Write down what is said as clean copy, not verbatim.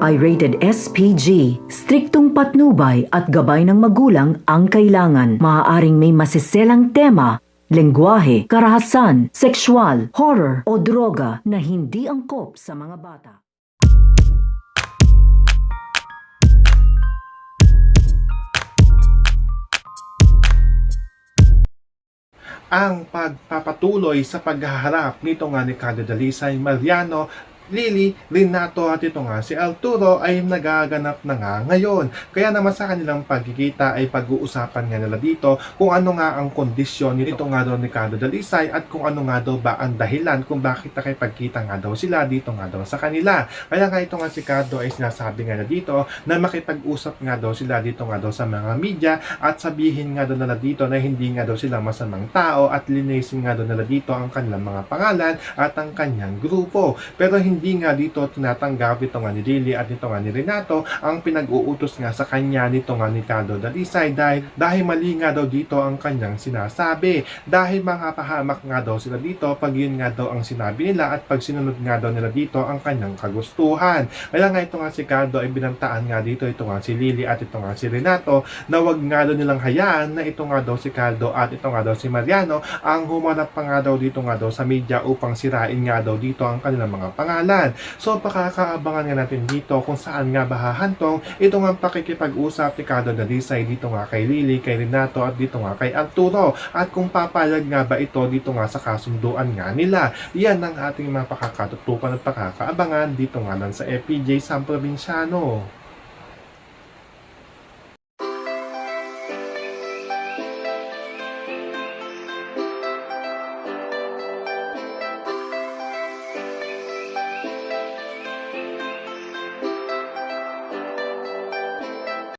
ay rated SPG. Striktong patnubay at gabay ng magulang ang kailangan. Maaaring may masiselang tema, lengguwahe, karahasan, sexual, horror o droga na hindi angkop sa mga bata. Ang pagpapatuloy sa paghaharap nito nga ni Carlo Dalisay, Mariano, Lily, Renato at ito nga si Arturo ay nagaganap na nga ngayon. Kaya naman sa kanilang pagkikita ay pag-uusapan nga nila dito kung ano nga ang kondisyon nito nga daw ni Carlo Dalisay at kung ano nga daw ba ang dahilan kung bakit nakipagkita nga daw sila dito nga daw sa kanila. Kaya nga ito nga si Carlo ay sinasabi nga na dito na makipag-usap nga daw sila dito nga daw sa mga media at sabihin nga daw nila dito na hindi nga daw sila masamang tao at linisin nga daw nila dito ang kanilang mga pangalan at ang kanyang grupo. Pero hindi nga dito tinatanggap ito nga ni Lily at ito nga ni Renato ang pinag-uutos nga sa kanya nito nga ni Carlo Dalisay dahil mali nga daw dito ang kanyang sinasabi. Dahil makapahamak nga daw sila dito pag yun nga daw ang sinabi nila at pag sinunod nga daw nila dito ang kanyang kagustuhan. Kaya nga ito nga si Carlo ay binantaan nga dito ito nga si Lily at ito nga si Renato na wag nga daw nilang hayaan na ito nga daw si Carlo at ito nga daw si Mariano ang humanap pa nga daw dito nga daw sa media upang sirain nga daw dito ang kanilang mga pangalan. So pakakaabangan nga natin dito kung saan nga bahahantong ito nga pakikipag-usap ni Carlo Dalisay dito nga kay Lily, kay Renato at dito nga kay Arturo at kung papayag nga ba ito dito nga sa kasunduan nga nila. Yan ang ating mga pakakatutukan at pakakaabangan dito nga lang sa FPJ San Provinciano.